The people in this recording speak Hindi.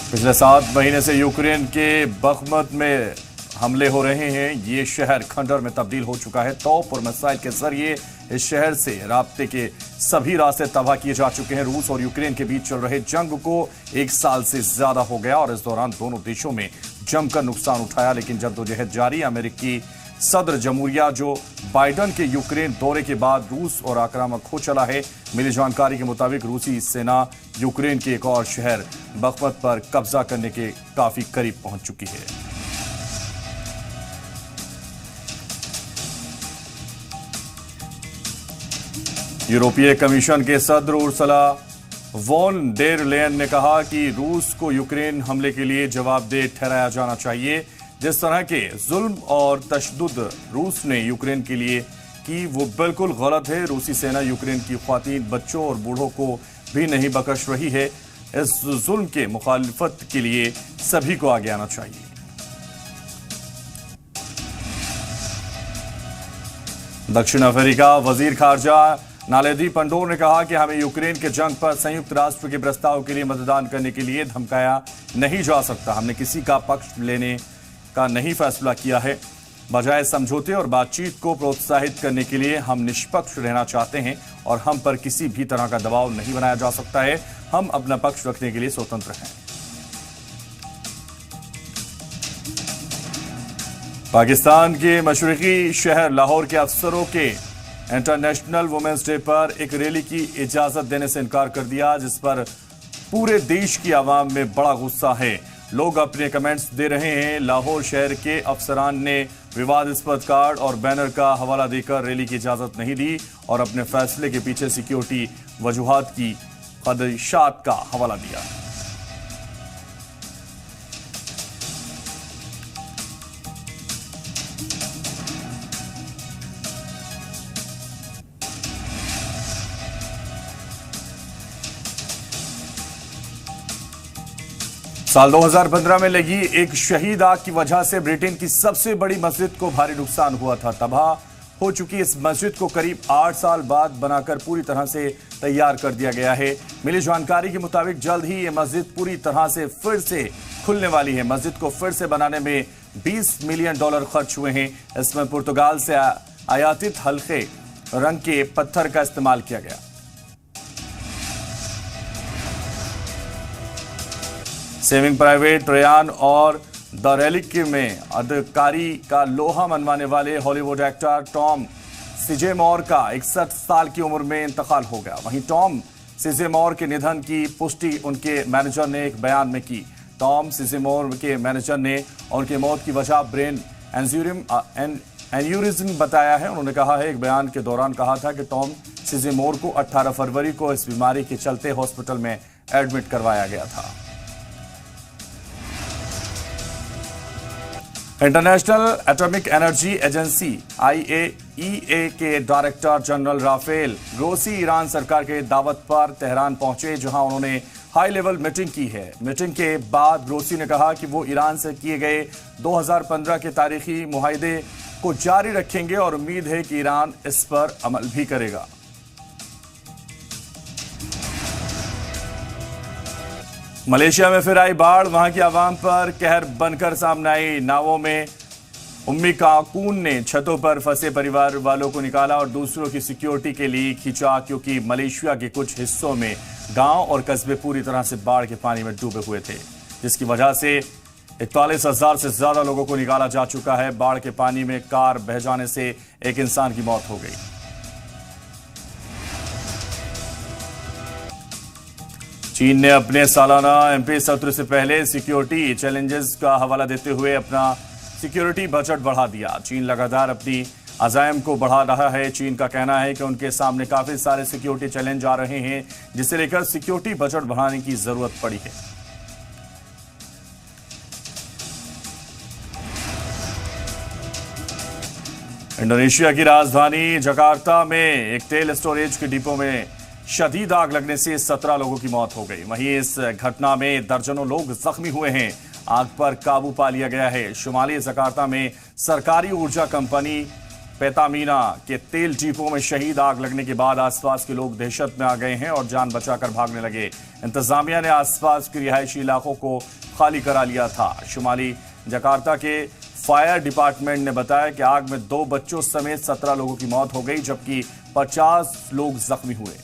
पिछले 7 महीने से यूक्रेन के बखमत में हमले हो रहे हैं। ये शहर खंडर में तब्दील हो चुका है। तोप और मिसाइल के जरिए इस शहर से राब्ते के सभी रास्ते तबाह किए जा चुके हैं। रूस और यूक्रेन के बीच चल रहे जंग को 1 साल से ज्यादा हो गया और इस दौरान दोनों देशों में जमकर नुकसान उठाया, लेकिन जद्दोजहद जारी। अमेरिकी सदर जमहूरिया जो बाइडन के यूक्रेन दौरे के बाद रूस और आक्रामक हो चला है। मिली जानकारी के मुताबिक रूसी सेना यूक्रेन के एक और शहर बखमत पर कब्जा करने के काफी करीब पहुंच चुकी है। यूरोपीय कमीशन के सदर उर्सुला वॉन डेर लेयन ने कहा कि रूस को यूक्रेन हमले के लिए जवाबदेह ठहराया जाना चाहिए। जिस तरह के जुल्म और तशद्दुद रूस ने यूक्रेन के लिए की वो बिल्कुल गलत है। रूसी सेना यूक्रेन की ख्वातीन, बच्चों और बूढ़ों को भी नहीं बख्श रही है। इस जुल्म के मुखालिफत के लिए सभी को आगे आना चाहिए। दक्षिण अफ्रीका वजीर खारजा नालेदी पंडोर ने कहा कि हमें यूक्रेन के जंग पर संयुक्त राष्ट्र के प्रस्ताव के लिए मतदान करने के लिए धमकाया नहीं जा सकता। हमने किसी का पक्ष लेने का नहीं फैसला किया है। बजाय समझौते और बातचीत को प्रोत्साहित करने के लिए हम निष्पक्ष रहना चाहते हैं और हम पर किसी भी तरह का दबाव नहीं बनाया जा सकता है। हम अपना पक्ष रखने के लिए स्वतंत्र हैं। पाकिस्तान के मशरकी शहर लाहौर के अफसरों के इंटरनेशनल वुमेन्स डे पर एक रैली की इजाजत देने से इनकार कर दिया, जिस पर पूरे देश की आवाम में बड़ा गुस्सा है। लोग अपने कमेंट्स दे रहे हैं। लाहौर शहर के अफसरान ने विवादास्पद कार्ड और बैनर का हवाला देकर रैली की इजाजत नहीं दी और अपने फैसले के पीछे सिक्योरिटी वजूहात की खदशात का हवाला दिया। साल 2015 में लगी एक शहीद आग की वजह से ब्रिटेन की सबसे बड़ी मस्जिद को भारी नुकसान हुआ था। तबाह हो चुकी इस मस्जिद को करीब 8 साल बाद बनाकर पूरी तरह से तैयार कर दिया गया है। मिली जानकारी के मुताबिक जल्द ही ये मस्जिद पूरी तरह से फिर से खुलने वाली है। मस्जिद को फिर से बनाने में $20 मिलियन खर्च हुए हैं। इसमें पुर्तगाल से आयातित हल्के रंग के पत्थर का इस्तेमाल किया गया। सेविंग प्राइवेट रयान और द रेलिक में अदकारी का लोहा मनवाने वाले हॉलीवुड एक्टर टॉम सिजेमोर का 61 साल की उम्र में इंतकाल हो गया। वहीं टॉम सिजेमोर के निधन की पुष्टि उनके मैनेजर ने एक बयान में की। टॉम सिजेमोर के मैनेजर ने उनकी मौत की वजह ब्रेन एन्यूरिज्म बताया है। उन्होंने कहा है, एक बयान के दौरान कहा था कि टॉम सिजेमोर को 18 फरवरी को इस बीमारी के चलते हॉस्पिटल में एडमिट करवाया गया था। International atomic energy agency IAEA के director general Rafael Grossi Iran सरकार के दावत पर तेहरान पहुंचे, जहां उन्होंने हाई लेवल मीटिंग की है। मीटिंग के बाद ग्रोसी ने कहा कि वो ईरान से किए गए 2015 के तारीखी मुआहदे को जारी रखेंगे और उम्मीद है कि ईरान इस पर अमल भी करेगा। मलेशिया में फिर आई बाढ़, वहां की आवाम पर कहर बनकर सामने आई। नावों में उम्मी काकून ने छतों पर फंसे परिवार वालों को निकाला और दूसरों की सिक्योरिटी के लिए खींचा, क्योंकि मलेशिया के कुछ हिस्सों में गांव और कस्बे पूरी तरह से बाढ़ के पानी में डूबे हुए थे, जिसकी वजह से 41,000 से ज्यादा लोगों को निकाला जा चुका है। बाढ़ के पानी में कार बह जाने से एक इंसान की मौत हो गई। चीन ने अपने सालाना MP सत्र से पहले सिक्योरिटी चैलेंजेस का हवाला देते हुए अपना सिक्योरिटी बजट बढ़ा दिया। चीन लगातार अपनी अज़ाइम को बढ़ा रहा है। चीन का कहना है कि उनके सामने काफी सारे सिक्योरिटी चैलेंज आ रहे हैं, जिसे लेकर सिक्योरिटी बजट बढ़ाने की जरूरत पड़ी है। इंडोनेशिया की राजधानी जकार्ता में एक तेल स्टोरेज के डिपो में शदीद आग लगने से 17 लोगों की मौत हो गई। वहीं इस घटना में दर्जनों लोग जख्मी हुए हैं। आग पर काबू पा लिया गया है। शुमाली जकार्ता में सरकारी ऊर्जा कंपनी पेतामीना के तेल डिपो में शहीद आग लगने के बाद आसपास के लोग दहशत में आ गए हैं और जान बचाकर भागने लगे। इंतजामिया ने आसपास के रिहायशी इलाकों को खाली करा लिया था। शुमाली जकार्ता के फायर डिपार्टमेंट ने बताया कि आग में 2 बच्चों समेत 17 लोगों की मौत हो गई, जबकि 50 लोग जख्मी हुए।